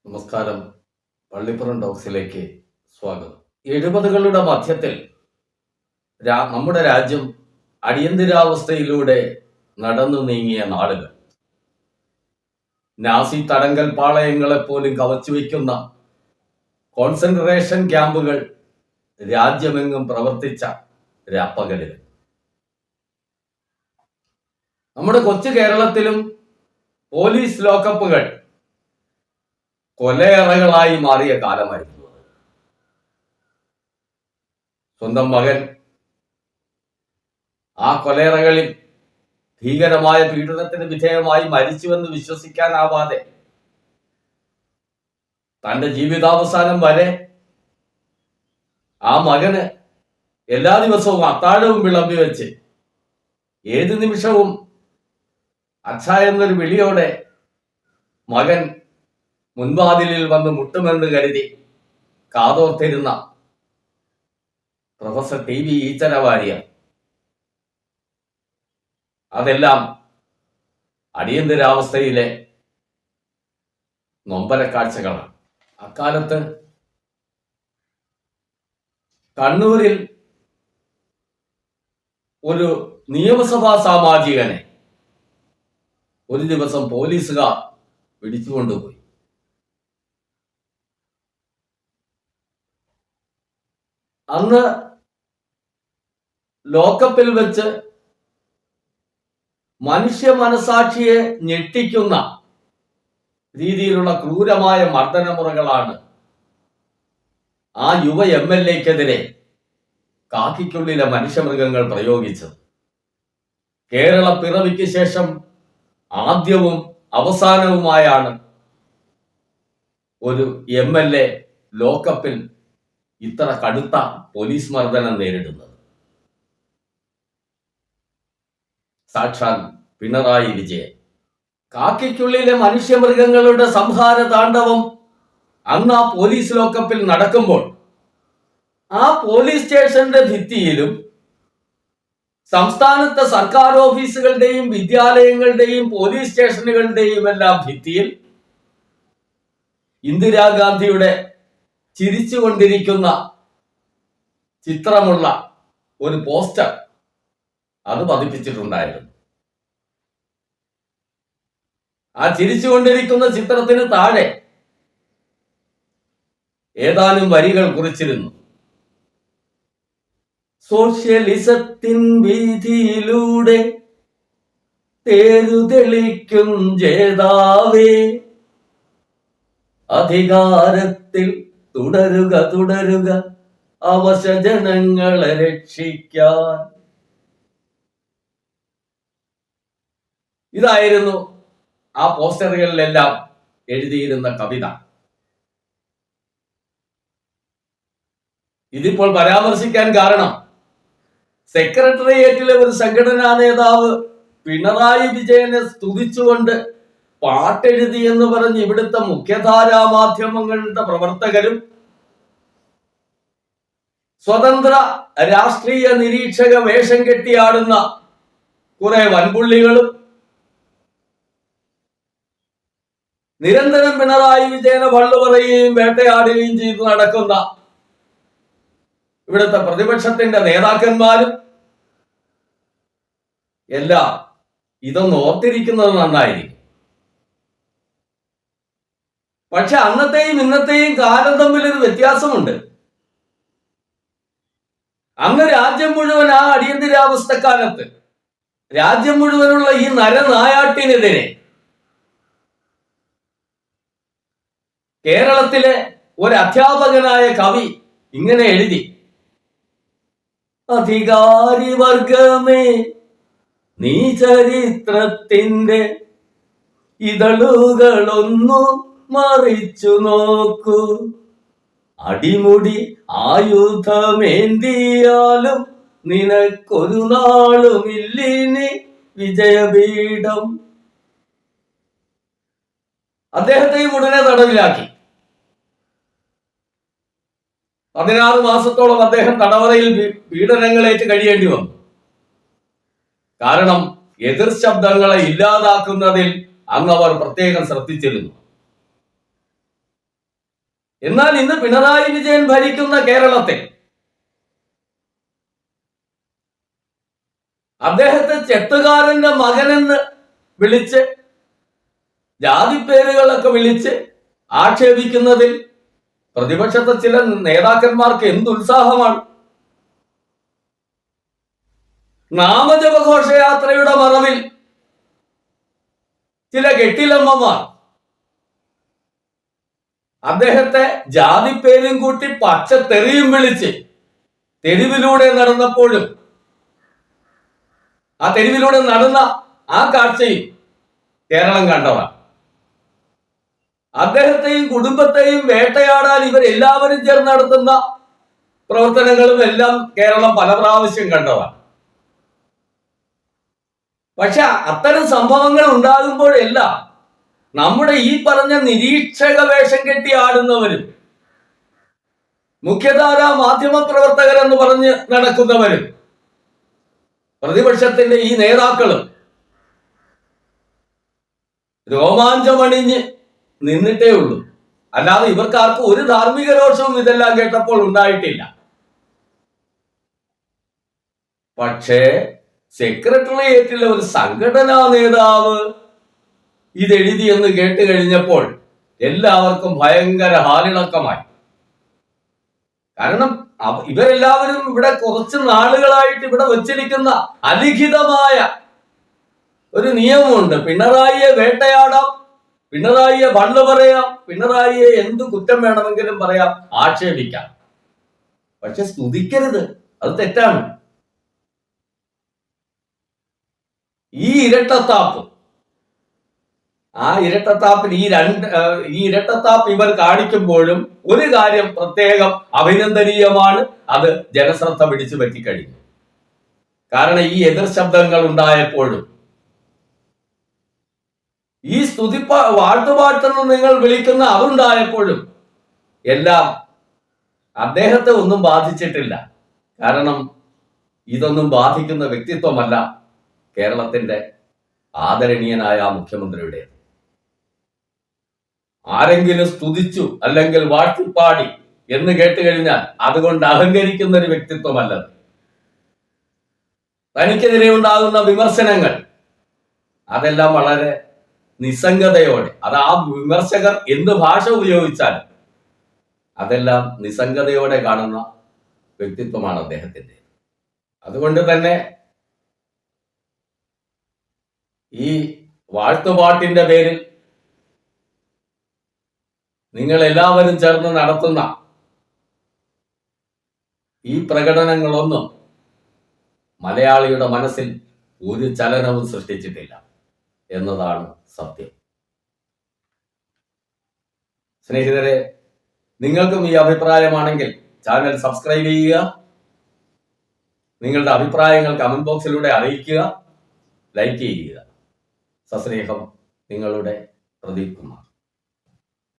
നമസ്കാരം. പള്ളിപ്പുറം ടോക്സിലേക്ക് സ്വാഗതം. 70കളുടെ മധ്യത്തിൽ നമ്മുടെ രാജ്യം അടിയന്തരാവസ്ഥയിലൂടെ നടന്നു നീങ്ങിയ നാളുകൾ, നാസി തടങ്കൽ പാളയങ്ങളെപ്പോലും കവച്ചുവെക്കുന്ന കോൺസെൻട്രേഷൻ ക്യാമ്പുകൾ രാജ്യമെങ്ങും പ്രവർത്തിച്ച രാപ്പകലുകൾ. നമ്മുടെ കൊച്ചു കേരളത്തിലും പോലീസ് ലോക്കപ്പുകൾ കൊലയറകളായി മാറിയ കാലമായിരുന്നു. സ്വന്തം മകൻ ആ കൊലയറകളിൽ ഭീകരമായ പീഡനത്തിന് വിധേയമായി മരിച്ചുവെന്ന് വിശ്വസിക്കാനാവാതെ തന്റെ ജീവിതാവസാനം വരെ ആ മകന് എല്ലാ ദിവസവും അത്താഴവും വിളമ്പി വെച്ച് ഏത് നിമിഷവും അച്ഛ എന്നൊരു വിളിയോടെ മകൻ മുൻവാതിലിൽ വന്ന് മുട്ടുമെന്ന് കരുതി കാതോർത്തിരുന്ന പ്രൊഫസർ ടി വി ഈച്ചരവാര്യർ, അതെല്ലാം അടിയന്തരാവസ്ഥയിലെ നൊമ്പരക്കാഴ്ചകളാണ്. അക്കാലത്ത് കണ്ണൂരിൽ ഒരു നിയമസഭാ സാമാജികനെ ഒരു ദിവസം പോലീസുകാർ പിടിച്ചുകൊണ്ടുപോയി. അന്ന് ലോക്കപ്പിൽ വെച്ച് മനുഷ്യ മനസാക്ഷിയെ ഞെട്ടിക്കുന്ന രീതിയിലുള്ള ക്രൂരമായ മർദ്ദനമുറകളാണ് ആ യുവ MLA-ക്കെതിരെ കാക്കിക്കുള്ളിലെ മനുഷ്യമൃഗങ്ങൾ പ്രയോഗിച്ചത്. കേരള പിറവിക്ക് ശേഷം ആദ്യവും അവസാനവുമായാണ് ഒരു MLA ലോക്കപ്പിൽ ഇത്ര കടുത്ത പോലീസ് മർദ്ദനം നേരിടുന്നത്. സാക്ഷാൽ പിണറായി വിജയൻ. കാക്കിക്കുള്ളിലെ മനുഷ്യമൃഗങ്ങളുടെ സംഹാര താണ്ഡവം അന്ന് ആ പോലീസ് ലോക്കപ്പിൽ നടക്കുമ്പോൾ ആ പോലീസ് സ്റ്റേഷന്റെ ഭിത്തിയിലും സംസ്ഥാനത്തെ സർക്കാർ ഓഫീസുകളുടെയും വിദ്യാലയങ്ങളുടെയും പോലീസ് സ്റ്റേഷനുകളുടെയും എല്ലാം ഭിത്തിയിൽ ഇന്ദിരാഗാന്ധിയുടെ ചിരിച്ചുകൊണ്ടിരിക്കുന്ന ചിത്രമുള്ള ഒരു പോസ്റ്റർ അത് പതിപ്പിച്ചിട്ടുണ്ടായിരുന്നു. ആ ചിരിച്ചുകൊണ്ടിരിക്കുന്ന ചിത്രത്തിന് താഴെ ഏതാനും വരികൾ കുറിച്ചിരുന്നു. സോഷ്യലിസത്തിൻ വീതിയിലൂടെ തേരുതെളിക്കും ജേതാവേ, അധികാരത്തിൽ തുടരുക തുടരുക അവശജനങ്ങളെ രക്ഷിക്കാൻ. ഇതായിരുന്നു ആ പോസ്റ്ററുകളിലെല്ലാം എഴുതിയിരുന്ന കവിത. ഇതിപ്പോൾ പരാമർശിക്കാൻ കാരണം സെക്രട്ടേറിയറ്റിലെ ഒരു സംഘടനാ നേതാവ് പിണറായി വിജയനെ സ്തുതിച്ചുകൊണ്ട് പാട്ടെഴുതി എന്ന് പറഞ്ഞ് ഇവിടുത്തെ മുഖ്യധാരാ മാധ്യമങ്ങളുടെ പ്രവർത്തകരും സ്വതന്ത്ര രാഷ്ട്രീയ നിരീക്ഷക വേഷം കെട്ടിയാടുന്ന കുറെ വൻപുള്ളികളും നിരന്തരം പിണറായി വിജയനെ വള്ളു പറയുകയും വേട്ടയാടുകയും ചെയ്ത് നടക്കുന്ന ഇവിടുത്തെ പ്രതിപക്ഷത്തിന്റെ നേതാക്കന്മാരും എല്ലാം ഇതൊന്ന് ഓർത്തിരിക്കുന്നത് നന്നായിരിക്കും. പക്ഷെ അന്നത്തെയും ഇന്നത്തെയും കാലം തമ്മിലൊരു വ്യത്യാസമുണ്ട്. അന്ന് രാജ്യം മുഴുവൻ ആ അടിയന്തരാവസ്ഥക്കാലത്ത് രാജ്യം മുഴുവനുള്ള ഈ നരനായാട്ടിനെതിരെ കേരളത്തിലെ ഒരു അധ്യാപകനായ കവി ഇങ്ങനെ എഴുതി: അധികാരി വർഗമേ, നീ ചരിത്രത്തിന്റെ ഇതളുകളൊന്നു മറിച്ചു നോക്കൂ, അടിമുടി ആയുധമേന്തിയാലും നിനക്കൊരു നാളുമില്ലിനി വിജയപീഠം. അദ്ദേഹത്തെയും ഉടനെ തടവിലാക്കി. 16 മാസത്തോളം അദ്ദേഹം തടവറയിൽ പീഡനങ്ങളേറ്റ് കഴിയേണ്ടി വന്നു. കാരണം എതിർ ശബ്ദങ്ങളെ ഇല്ലാതാക്കുന്നതിൽ അന്ന് അവർ പ്രത്യേകം ശ്രദ്ധിച്ചിരുന്നു. എന്നാൽ ഇന്ന് പിണറായി വിജയൻ ഭരിക്കുന്ന കേരളത്തിൽ അദ്ദേഹത്തെ ചെത്തുകാരന്റെ മകനെന്ന് വിളിച്ച് ജാതിപ്പേരുകളൊക്കെ വിളിച്ച് ആക്ഷേപിക്കുന്നതിൽ പ്രതിപക്ഷത്തെ ചില നേതാക്കന്മാർക്ക് എന്തുത്സാഹമാണ്. നാമജപ ഘോഷയാത്രയുടെ മറവിൽ ചില കെട്ടിലമ്മമാർ അദ്ദേഹത്തെ ജാതിപ്പേരും കൂട്ടി പച്ച തെറിയും വിളിച്ച് തെരുവിലൂടെ നടന്നപ്പോഴും ആ തെരുവിലൂടെ നടന്ന ആ കാഴ്ചയും കേരളം കണ്ടതാണ്. അദ്ദേഹത്തെയും കുടുംബത്തെയും വേട്ടയാടാൻ ഇവരെല്ലാവരും ചേർന്ന് നടത്തുന്ന പ്രവർത്തനങ്ങളും എല്ലാം കേരളം പല പ്രാവശ്യം കണ്ടതാണ്. പക്ഷെ അത്തരം സംഭവങ്ങൾ ഉണ്ടാകുമ്പോഴെല്ലാം നമ്മുടെ ഈ പറഞ്ഞ നിരീക്ഷക വേഷം കെട്ടി ആടുന്നവരും മുഖ്യധാര മാധ്യമ പ്രവർത്തകരെന്ന് പറഞ്ഞ് നടക്കുന്നവരും പ്രതിപക്ഷത്തിന്റെ ഈ നേതാക്കളും രോമാഞ്ചമണിഞ്ഞ് നിന്നിട്ടേ ഉള്ളൂ. അല്ലാതെ ഇവർക്കാർക്കും ഒരു ധാർമ്മിക രോഷവും ഇതെല്ലാം കേട്ടപ്പോൾ ഉണ്ടായിട്ടില്ല. പക്ഷേ സെക്രട്ടേറിയറ്റിലെ ഒരു സംഘടനാ നേതാവ് ഇതെഴുതിയെന്ന് കേട്ട് കഴിഞ്ഞപ്പോൾ എല്ലാവർക്കും ഭയങ്കര ഹാലിളക്കമായി. കാരണം ഇവരെല്ലാവരും ഇവിടെ കുറച്ച് നാളുകളായിട്ട് ഇവിടെ വച്ചിരിക്കുന്ന അലിഖിതമായ ഒരു നിയമമുണ്ട്. പിണറായിയെ വേട്ടയാടാം, പിണറായിയെ വള്ളു പറയാം, പിണറായിയെ എന്തു കുറ്റം വേണമെങ്കിലും പറയാം, ആക്ഷേപിക്കാം. പക്ഷെ സ്തുതിക്കരുത്, അത് തെറ്റാണ്. ഈ ഇരട്ടത്താപ്പ്, ആ ഇരട്ടത്താപ്പിൽ ഈ ഇരട്ടത്താപ്പ് ഇവർ കാണിക്കുമ്പോഴും ഒരു കാര്യം പ്രത്യേകം അഭിനന്ദനീയമാണ്, അത് ജനശ്രദ്ധ പിടിച്ചു പറ്റിക്കഴിഞ്ഞു. കാരണം ഈ എതിർ ശബ്ദങ്ങൾ ഉണ്ടായപ്പോഴും ഈ വാഴ്ത്തുപാട്ടെന്ന് നിങ്ങൾ വിളിക്കുന്ന അതുണ്ടായപ്പോഴും എല്ലാം അദ്ദേഹത്തെ ഒന്നും ബാധിച്ചിട്ടില്ല. കാരണം ഇതൊന്നും ബാധിക്കുന്ന വ്യക്തിത്വമല്ല കേരളത്തിന്റെ ആദരണീയനായ മുഖ്യമന്ത്രിയുടെ. ആരെങ്കിലും സ്തുതിച്ചു അല്ലെങ്കിൽ വാഴ്ത്തിപ്പാടി എന്ന് കേട്ട് കഴിഞ്ഞാൽ അതുകൊണ്ട് അഹങ്കരിക്കുന്ന ഒരു വ്യക്തിത്വമല്ലത്. തനിക്കെതിരെ ഉണ്ടാകുന്ന വിമർശനങ്ങൾ അതെല്ലാം വളരെ നിസ്സംഗതയോടെ, അത് ആ വിമർശകർ എന്ത് ഭാഷ ഉപയോഗിച്ചാലും അതെല്ലാം നിസ്സംഗതയോടെ കാണുന്ന വ്യക്തിത്വമാണ് അദ്ദേഹത്തിന്റെ. അതുകൊണ്ട് തന്നെ ഈ വാഴ്ത്തുപാട്ടിന്റെ പേരിൽ നിങ്ങൾ എല്ലാവരും ചേർന്ന് നടത്തുന്ന ഈ പ്രകടനങ്ങളൊന്നും മലയാളിയുടെ മനസ്സിൽ ഒരു ചലനവും സൃഷ്ടിച്ചിട്ടില്ല എന്നതാണ് സത്യം. സ്നേഹിതരെ, നിങ്ങൾക്കും ഈ അഭിപ്രായമാണെങ്കിൽ ചാനൽ സബ്സ്ക്രൈബ് ചെയ്യുക, നിങ്ങളുടെ അഭിപ്രായങ്ങൾ കമന്റ് ബോക്സിലൂടെ അറിയിക്കുക, ലൈക്ക് ചെയ്യുക. സസ്നേഹം, നിങ്ങളുടെ പ്രദീപ് കുമാർ.